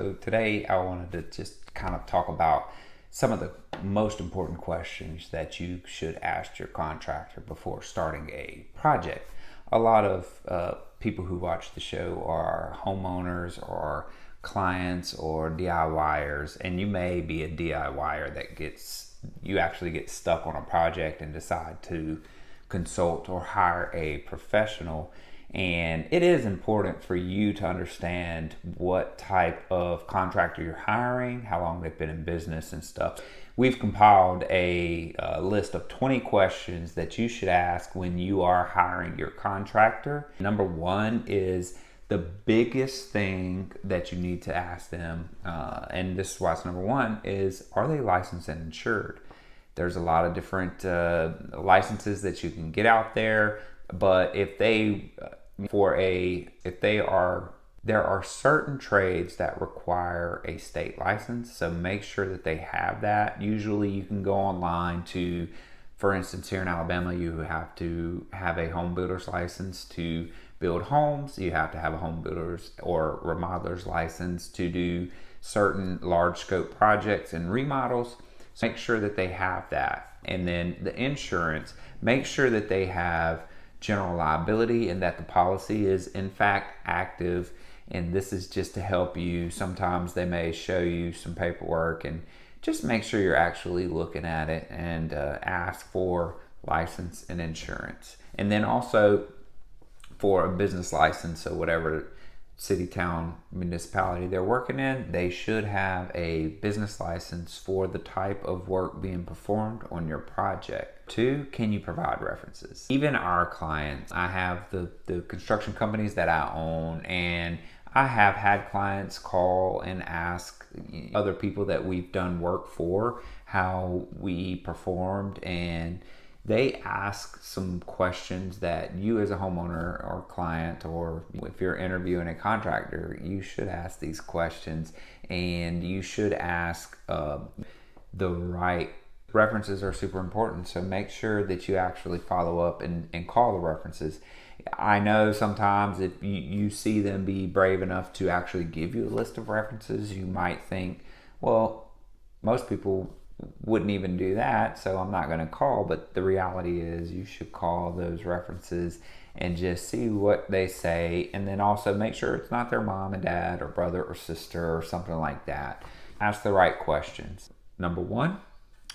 So today I wanted to just kind of talk about some of the most important questions that you should ask your contractor before starting a project. A lot of people who watch the show are homeowners or clients or DIYers, and you may be a DIYer that you actually get stuck on a project and decide to consult or hire a professional. And it is important for you to understand what type of contractor you're hiring, how long they've been in business and stuff. We've compiled a list of 20 questions that you should ask when you are hiring your contractor. Number one is the biggest thing that you need to ask them, and this is why it's number one, is are they licensed and insured? There's a lot of different licenses that you can get out there, but there are certain trades that require a state license, so make sure that they have that. Usually you can go online to, for instance, here in Alabama, you have to have a home builder's license to build homes. You have to have a home builder's or remodeler's license to do certain large scope projects and remodels. So make sure that they have that. And then the insurance, make sure that they have general liability and that the policy is in fact active. And this is just to help you. Sometimes they may show you some paperwork, and just make sure you're actually looking at it and ask for license and insurance. And then also for a business license, so whatever city, town, municipality they're working in, they should have a business license for the type of work being performed on your project. Two, can you provide references? Even our clients, I have the construction companies that I own, and I have had clients call and ask other people that we've done work for how we performed, and they ask some questions that you as a homeowner or client, or if you're interviewing a contractor, you should ask these questions, and you should ask the right references are super important. So make sure that you actually follow up and call the references. I know sometimes if you see them be brave enough to actually give you a list of references, you might think, well, most people wouldn't even do that, so I'm not going to call. But the reality is you should call those references and just see what they say, and then also make sure it's not their mom and dad or brother or sister or something like that. Ask the right questions. Number one,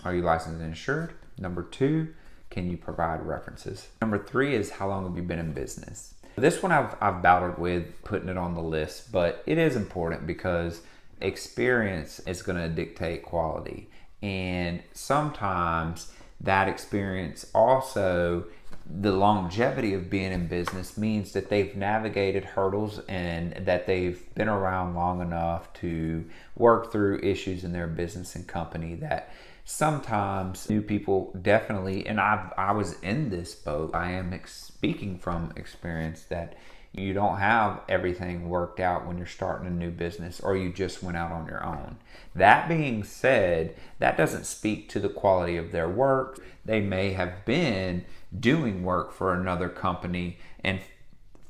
are you licensed and insured? Number two, can you provide references? Number three is how long have you been in business? This one I've battled with putting it on the list, but it is important because experience is going to dictate quality. And sometimes that experience, also the longevity of being in business, means that they've navigated hurdles and that they've been around long enough to work through issues in their business and company that sometimes new people definitely, and I was in this boat. I am speaking from experience that you don't have everything worked out when you're starting a new business, or you just went out on your own. That being said, that doesn't speak to the quality of their work. They may have been doing work for another company and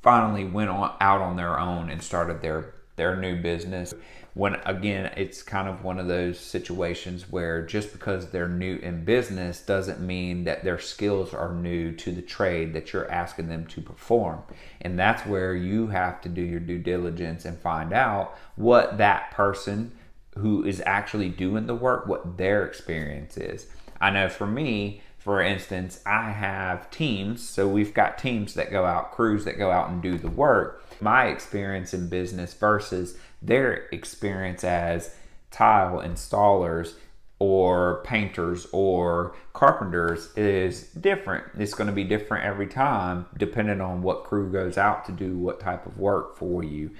finally went out on their own and started their new business. When again, it's kind of one of those situations where just because they're new in business doesn't mean that their skills are new to the trade that you're asking them to perform. And that's where you have to do your due diligence and find out what that person who is actually doing the work, what their experience is. I know for me, for instance, I have teams. So we've got teams that go out, crews that go out and do the work. My experience in business versus their experience as tile installers or painters or carpenters is different. It's going to be different every time depending on what crew goes out to do what type of work for you.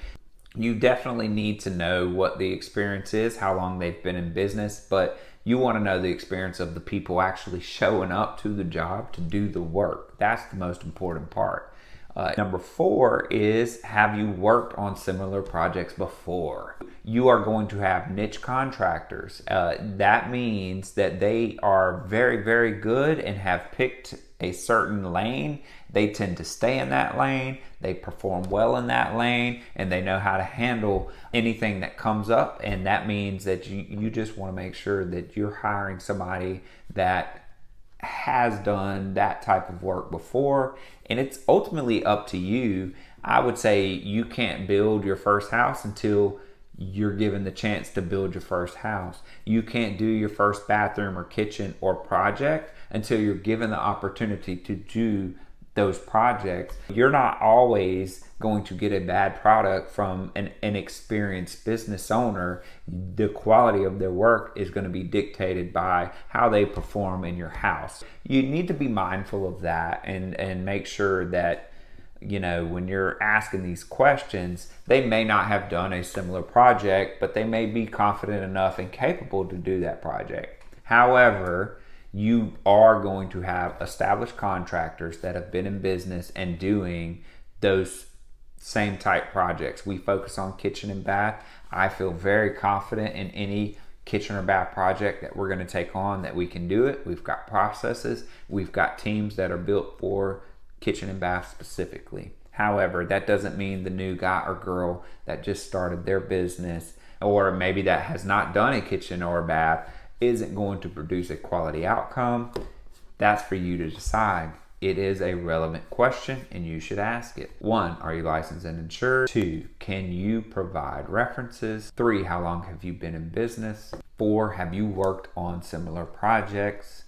You definitely need to know what the experience is, how long they've been in business, but you want to know the experience of the people actually showing up to the job to do the work. That's the most important part. Number 4 is, have you worked on similar projects before? You are going to have niche contractors. That means that they are very, very good and have picked a certain lane. They tend to stay in that lane, they perform well in that lane, and they know how to handle anything that comes up. And that means that you just want to make sure that you're hiring somebody that has done that type of work before. And it's ultimately up to you. I would say you can't build your first house until you're given the chance to build your first house. You can't do your first bathroom or kitchen or project until you're given the opportunity to do those projects. You're not always going to get a bad product from an inexperienced business owner. The quality of their work is going to be dictated by how they perform in your house. You need to be mindful of that and make sure that, you know, when you're asking these questions, they may not have done a similar project, but they may be confident enough and capable to do that project. However, you are going to have established contractors that have been in business and doing those same type projects. We focus on kitchen and bath. I feel very confident in any kitchen or bath project that we're going to take on, that we can do it. We've got processes. We've got teams that are built for kitchen and bath specifically. However, that doesn't mean the new guy or girl that just started their business, or maybe that has not done a kitchen or a bath, isn't going to produce a quality outcome. That's for you to decide. It is a relevant question and you should ask it. 1, are you licensed and insured? 2, can you provide references? 3, how long have you been in business? 4, have you worked on similar projects?